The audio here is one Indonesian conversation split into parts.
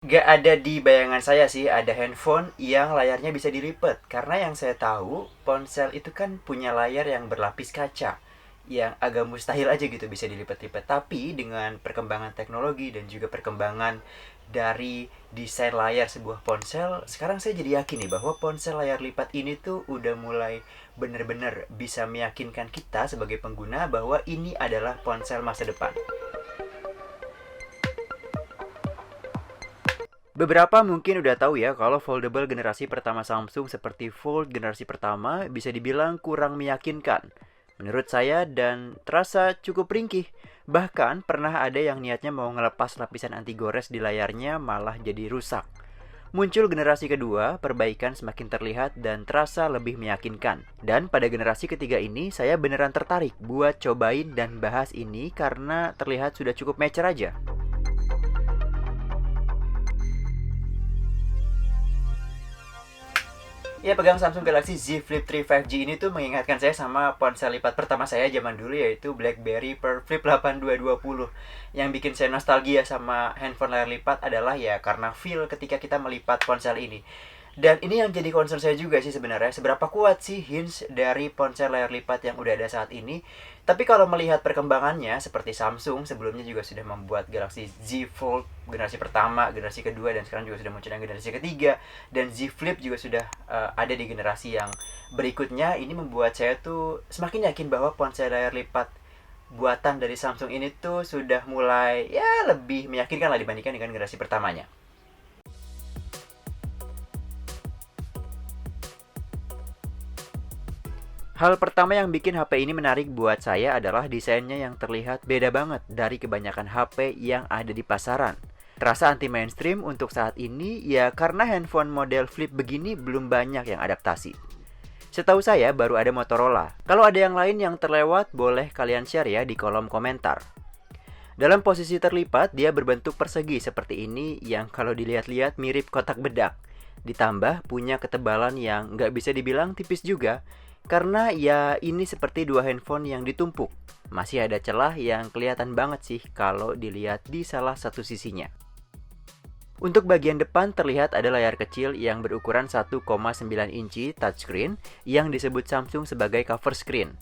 Gak ada di bayangan saya sih ada handphone yang layarnya bisa dilipat. Karena yang saya tahu, ponsel itu kan punya layar yang berlapis kaca. Yang agak mustahil aja gitu bisa dilipat-lipat. Tapi dengan perkembangan teknologi dan juga perkembangan dari desain layar sebuah ponsel, sekarang saya jadi yakin nih bahwa ponsel layar lipat ini tuh udah mulai bener-bener bisa meyakinkan kita sebagai pengguna bahwa ini adalah ponsel masa depan. Beberapa mungkin udah tahu ya kalau foldable generasi pertama Samsung seperti Fold generasi pertama bisa dibilang kurang meyakinkan. Menurut saya dan terasa cukup ringkih. Bahkan pernah ada yang niatnya mau ngelepas lapisan anti gores di layarnya malah jadi rusak. Muncul generasi kedua, perbaikan semakin terlihat dan terasa lebih meyakinkan. Dan pada generasi ketiga ini saya beneran tertarik buat cobain dan bahas ini karena terlihat sudah cukup mature aja. Ya, pegang Samsung Galaxy Z Flip 3 5G ini tuh mengingatkan saya sama ponsel lipat pertama saya zaman dulu, yaitu BlackBerry Pearl Flip 8220. Yang bikin saya nostalgia sama handphone layar lipat adalah ya karena feel ketika kita melipat ponsel ini. Dan ini yang jadi concern saya juga sih sebenarnya, seberapa kuat sih hinge dari ponsel layar lipat yang udah ada saat ini. Tapi kalau melihat perkembangannya, seperti Samsung sebelumnya juga sudah membuat Galaxy Z Fold generasi pertama, generasi kedua, dan sekarang juga sudah muncul yang generasi ketiga. Dan Z Flip juga sudah ada di generasi yang berikutnya. Ini membuat saya tuh semakin yakin bahwa ponsel layar lipat buatan dari Samsung ini tuh sudah mulai ya lebih meyakinkan lah dibandingkan dengan generasi pertamanya. Hal pertama yang bikin HP ini menarik buat saya adalah desainnya yang terlihat beda banget dari kebanyakan HP yang ada di pasaran. Terasa anti mainstream untuk saat ini ya karena handphone model flip begini belum banyak yang adaptasi. Setahu saya baru ada Motorola. Kalau ada yang lain yang terlewat boleh kalian share ya di kolom komentar. Dalam posisi terlipat dia berbentuk persegi seperti ini yang kalau dilihat-lihat mirip kotak bedak. Ditambah punya ketebalan yang nggak bisa dibilang tipis juga. Karena ya ini seperti dua handphone yang ditumpuk. Masih ada celah yang kelihatan banget sih kalau dilihat di salah satu sisinya. Untuk bagian depan terlihat ada layar kecil yang berukuran 1,9 inci touchscreen yang disebut Samsung sebagai cover screen.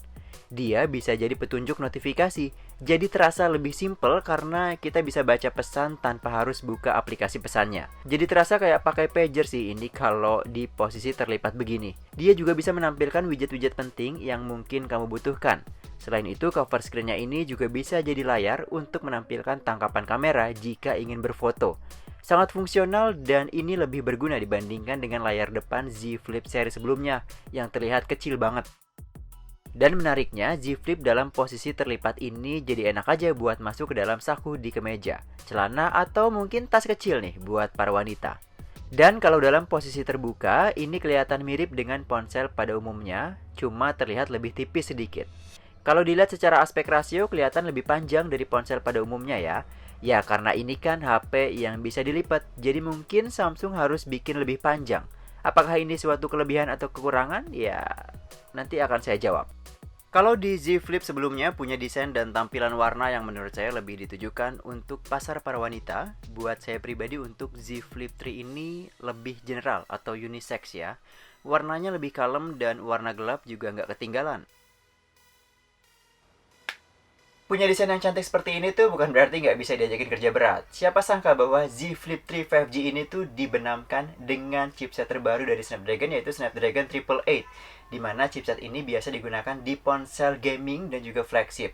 Dia bisa jadi petunjuk notifikasi, jadi terasa lebih simpel karena kita bisa baca pesan tanpa harus buka aplikasi pesannya. Jadi terasa kayak pakai pager sih ini kalau di posisi terlipat begini. Dia juga bisa menampilkan widget-widget penting yang mungkin kamu butuhkan. Selain itu, cover screen-nya ini juga bisa jadi layar untuk menampilkan tangkapan kamera jika ingin berfoto. Sangat fungsional dan ini lebih berguna dibandingkan dengan layar depan Z Flip seri sebelumnya yang terlihat kecil banget. Dan menariknya, Z Flip dalam posisi terlipat ini jadi enak aja buat masuk ke dalam saku di kemeja, celana, atau mungkin tas kecil nih buat para wanita. Dan kalau dalam posisi terbuka, ini kelihatan mirip dengan ponsel pada umumnya, cuma terlihat lebih tipis sedikit. Kalau dilihat secara aspek rasio kelihatan lebih panjang dari ponsel pada umumnya ya. Ya karena ini kan HP yang bisa dilipat, jadi mungkin Samsung harus bikin lebih panjang. Apakah ini suatu kelebihan atau kekurangan? Ya, nanti akan saya jawab. Kalau di Z Flip sebelumnya punya desain dan tampilan warna yang menurut saya lebih ditujukan untuk pasar para wanita, buat saya pribadi untuk Z Flip 3 ini lebih general atau unisex ya. Warnanya lebih kalem dan warna gelap juga nggak ketinggalan. Punya desain yang cantik seperti ini tuh bukan berarti nggak bisa diajakin kerja berat. Siapa sangka bahwa Z Flip 3 5G ini tuh dibenamkan dengan chipset terbaru dari Snapdragon, yaitu Snapdragon 888, di mana chipset ini biasa digunakan di ponsel gaming dan juga flagship.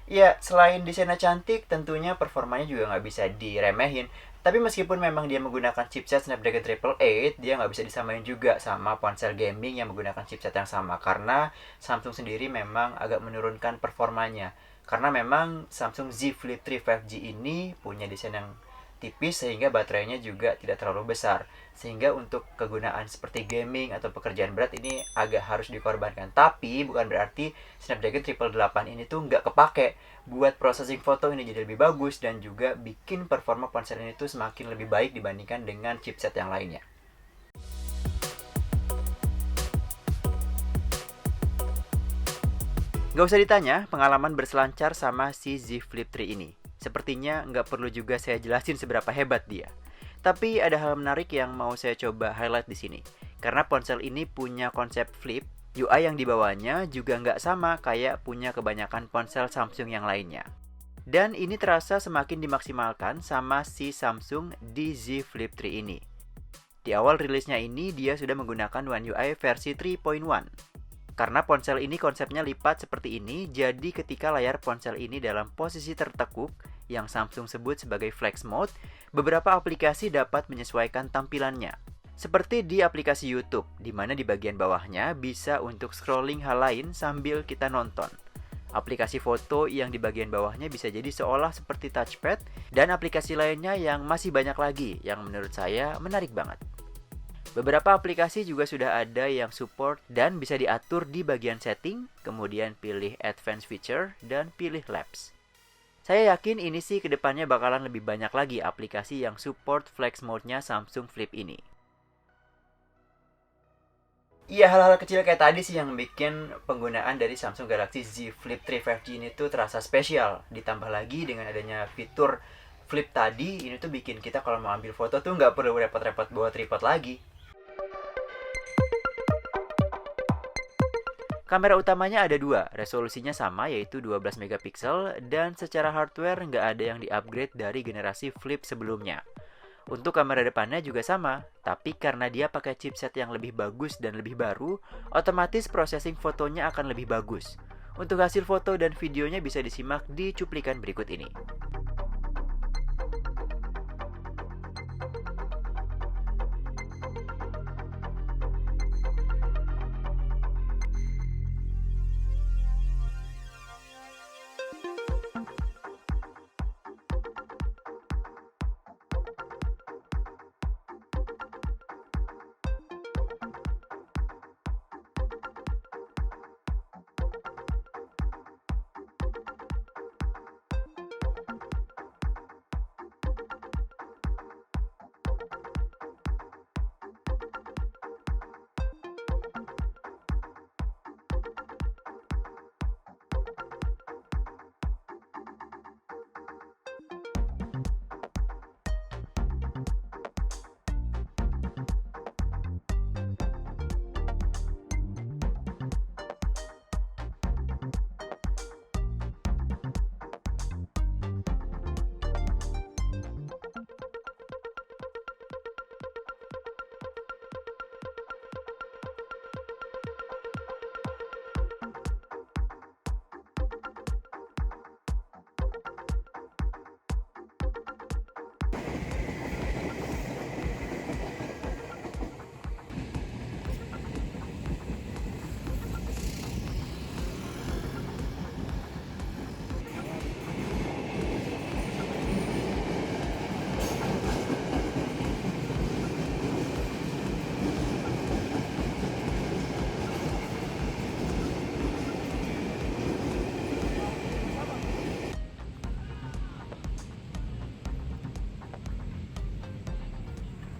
Ya, selain desainnya cantik, tentunya performanya juga nggak bisa diremehin. Tapi meskipun memang dia menggunakan chipset Snapdragon 888, dia nggak bisa disamain juga sama ponsel gaming yang menggunakan chipset yang sama. Karena Samsung sendiri memang agak menurunkan performanya. Karena memang Samsung Z Flip 3 5G ini punya desain yang tipis sehingga baterainya juga tidak terlalu besar. Sehingga untuk kegunaan seperti gaming atau pekerjaan berat ini agak harus dikorbankan. Tapi bukan berarti Snapdragon 888 ini tuh nggak kepake. Buat processing foto ini jadi lebih bagus dan juga bikin performa ponsel ini tuh semakin lebih baik dibandingkan dengan chipset yang lainnya. Gak usah ditanya, pengalaman berselancar sama si Z Flip 3 ini. Sepertinya nggak perlu juga saya jelasin seberapa hebat dia. Tapi ada hal menarik yang mau saya coba highlight di sini. Karena ponsel ini punya konsep flip, UI yang dibawanya juga nggak sama kayak punya kebanyakan ponsel Samsung yang lainnya. Dan ini terasa semakin dimaksimalkan sama si Samsung di Z Flip 3 ini. Di awal rilisnya ini dia sudah menggunakan One UI versi 3.1. Karena ponsel ini konsepnya lipat seperti ini, jadi ketika layar ponsel ini dalam posisi tertekuk, yang Samsung sebut sebagai flex mode, beberapa aplikasi dapat menyesuaikan tampilannya. Seperti di aplikasi YouTube, di mana di bagian bawahnya bisa untuk scrolling hal lain sambil kita nonton. Aplikasi foto yang di bagian bawahnya bisa jadi seolah seperti touchpad, dan aplikasi lainnya yang masih banyak lagi, yang menurut saya menarik banget. Beberapa aplikasi juga sudah ada yang support dan bisa diatur di bagian setting, kemudian pilih Advanced Feature, dan pilih Labs. Saya yakin ini sih kedepannya bakalan lebih banyak lagi aplikasi yang support flex mode-nya Samsung Flip ini. Iya, hal-hal kecil kayak tadi sih yang bikin penggunaan dari Samsung Galaxy Z Flip 3 5G ini tuh terasa spesial. Ditambah lagi dengan adanya fitur Flip tadi, ini tuh bikin kita kalau mau ambil foto tuh nggak perlu repot-repot bawa tripod lagi. Kamera utamanya ada dua, resolusinya sama yaitu 12 megapiksel, dan secara hardware nggak ada yang di-upgrade dari generasi Flip sebelumnya. Untuk kamera depannya juga sama, tapi karena dia pakai chipset yang lebih bagus dan lebih baru, otomatis processing fotonya akan lebih bagus. Untuk hasil foto dan videonya bisa disimak di cuplikan berikut ini.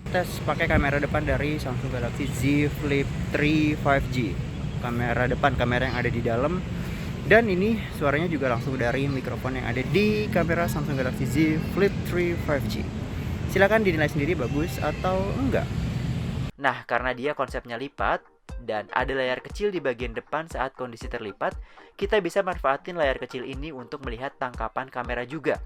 Tes pakai kamera depan dari Samsung Galaxy Z Flip 3 5G. Kamera depan, kamera yang ada di dalam. Dan ini suaranya juga langsung dari mikrofon yang ada di kamera Samsung Galaxy Z Flip 3 5G. Silahkan dinilai sendiri bagus atau enggak. Nah, karena dia konsepnya lipat dan ada layar kecil di bagian depan saat kondisi terlipat, kita bisa manfaatin layar kecil ini untuk melihat tangkapan kamera juga.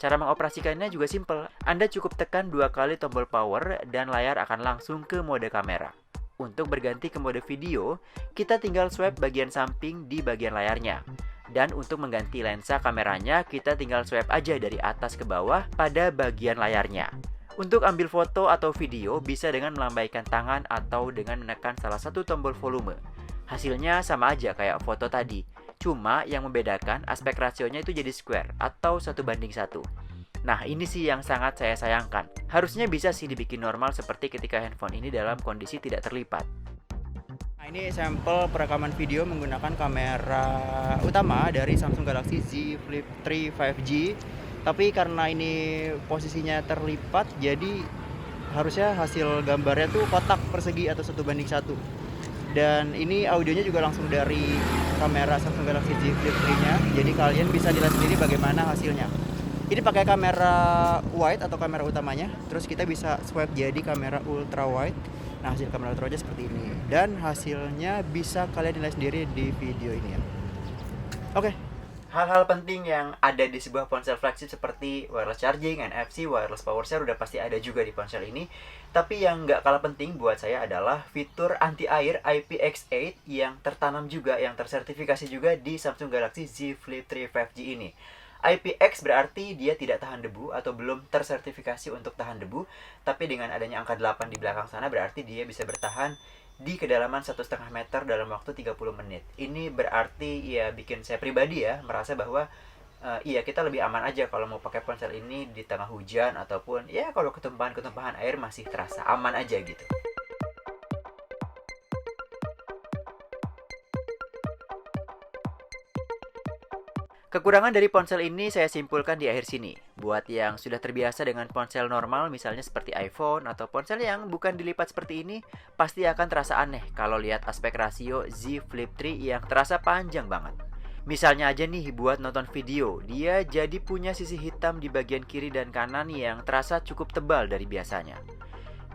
Cara mengoperasikannya juga simpel. Anda cukup tekan 2 kali tombol power dan layar akan langsung ke mode kamera. Untuk berganti ke mode video, kita tinggal swipe bagian samping di bagian layarnya. Dan untuk mengganti lensa kameranya, kita tinggal swipe aja dari atas ke bawah pada bagian layarnya. Untuk ambil foto atau video bisa dengan melambaikan tangan atau dengan menekan salah satu tombol volume. Hasilnya sama aja kayak foto tadi. Cuma yang membedakan aspek rasionya itu jadi square atau 1:1. Nah, ini sih yang sangat saya sayangkan. Harusnya bisa sih dibikin normal seperti ketika handphone ini dalam kondisi tidak terlipat. Nah, ini sampel perekaman video menggunakan kamera utama dari Samsung Galaxy Z Flip 3 5G. Tapi karena ini posisinya terlipat, jadi harusnya hasil gambarnya tuh kotak persegi atau 1:1. Dan ini audionya juga langsung dari kamera Samsung Galaxy Z Flip 3-nya. Jadi kalian bisa lihat sendiri bagaimana hasilnya. Ini pakai kamera wide atau kamera utamanya, terus kita bisa swipe jadi kamera ultra wide. Nah, hasil kamera ultra wide seperti ini, dan hasilnya bisa kalian nilai sendiri di video ini ya. Oke. Hal-hal penting yang ada di sebuah ponsel flagship seperti wireless charging, NFC, wireless power share udah pasti ada juga di ponsel ini. Tapi yang nggak kalah penting buat saya adalah fitur anti-air IPX8 yang tertanam juga, yang tersertifikasi juga di Samsung Galaxy Z Flip 3 5G ini. IPX berarti dia tidak tahan debu atau belum tersertifikasi untuk tahan debu, tapi dengan adanya angka 8 di belakang sana berarti dia bisa bertahan di kedalaman 1,5 meter dalam waktu 30 menit. Ini berarti ya bikin saya pribadi ya merasa bahwa iya kita lebih aman aja kalau mau pakai ponsel ini di tengah hujan ataupun ya kalau ketumpahan-ketumpahan air masih terasa aman aja gitu. Kekurangan dari ponsel ini saya simpulkan di akhir sini. Buat yang sudah terbiasa dengan ponsel normal misalnya seperti iPhone atau ponsel yang bukan dilipat seperti ini, pasti akan terasa aneh kalau lihat aspek rasio Z Flip 3 yang terasa panjang banget. Misalnya aja nih buat nonton video, dia jadi punya sisi hitam di bagian kiri dan kanan yang terasa cukup tebal dari biasanya.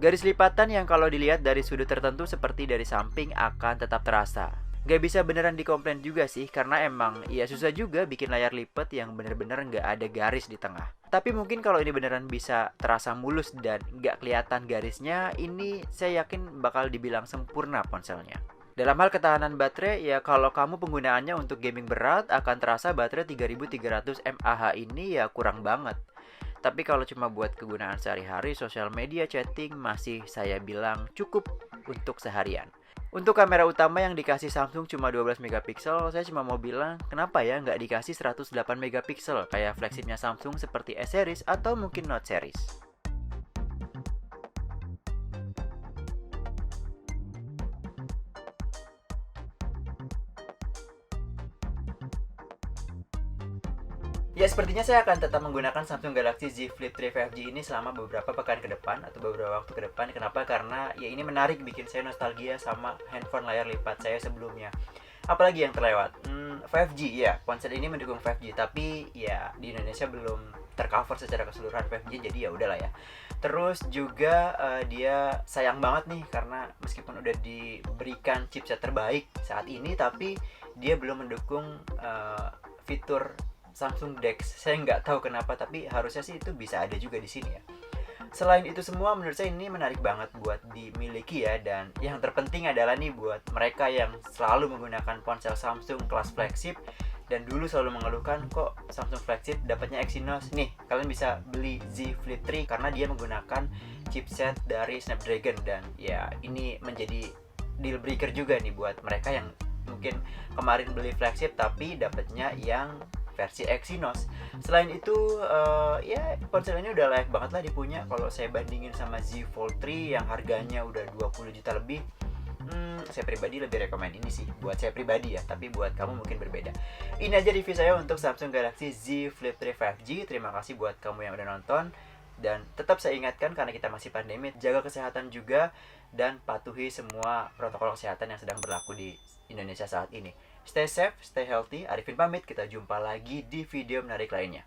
Garis lipatan yang kalau dilihat dari sudut tertentu seperti dari samping akan tetap terasa. Gak bisa beneran dikomplain juga sih, karena emang ya susah juga bikin layar lipat yang bener-bener gak ada garis di tengah. Tapi mungkin kalau ini beneran bisa terasa mulus dan gak kelihatan garisnya, ini saya yakin bakal dibilang sempurna ponselnya. Dalam hal ketahanan baterai, ya kalau kamu penggunaannya untuk gaming berat, akan terasa baterai 3300 mAh ini ya kurang banget. Tapi kalau cuma buat kegunaan sehari-hari, sosial media, chatting, masih saya bilang cukup untuk seharian. Untuk kamera utama yang dikasih Samsung cuma 12 megapiksel, saya cuma mau bilang kenapa ya nggak dikasih 108 megapiksel kayak flagshipnya Samsung seperti S series atau mungkin Note series. Ya, sepertinya saya akan tetap menggunakan Samsung Galaxy Z Flip 3 5G ini selama beberapa pekan ke depan atau beberapa waktu ke depan. Kenapa? Karena ya ini menarik, bikin saya nostalgia sama handphone layar lipat saya sebelumnya. Apalagi yang terlewat? 5G ya, ponsel ini mendukung 5G, tapi ya di Indonesia belum tercover secara keseluruhan 5G, jadi ya udahlah ya. Terus juga dia sayang banget nih karena meskipun udah diberikan chipset terbaik saat ini, tapi dia belum mendukung fitur Samsung DeX. Saya nggak tahu kenapa, tapi harusnya sih itu bisa ada juga di sini ya. Selain itu semua, menurut saya ini menarik banget buat dimiliki ya. Dan yang terpenting adalah nih buat mereka yang selalu menggunakan ponsel Samsung kelas flagship dan dulu selalu mengeluhkan kok Samsung flagship dapatnya Exynos. Nih, kalian bisa beli Z Flip 3 karena dia menggunakan chipset dari Snapdragon. Dan ya ini menjadi deal breaker juga nih buat mereka yang mungkin kemarin beli flagship tapi dapatnya yang versi Exynos. Selain itu ya ponsel ini udah layak banget lah dipunya. Kalau saya bandingin sama Z Fold 3 yang harganya udah 20 juta lebih, saya pribadi lebih rekomen ini sih. Buat saya pribadi ya, tapi buat kamu mungkin berbeda. Ini aja review saya untuk Samsung Galaxy Z Flip 3 5G. Terima kasih buat kamu yang udah nonton. Dan tetap saya ingatkan, karena kita masih pandemi, jaga kesehatan juga dan patuhi semua protokol kesehatan yang sedang berlaku di Indonesia saat ini. Stay safe, stay healthy. Arifin pamit, kita jumpa lagi di video menarik lainnya.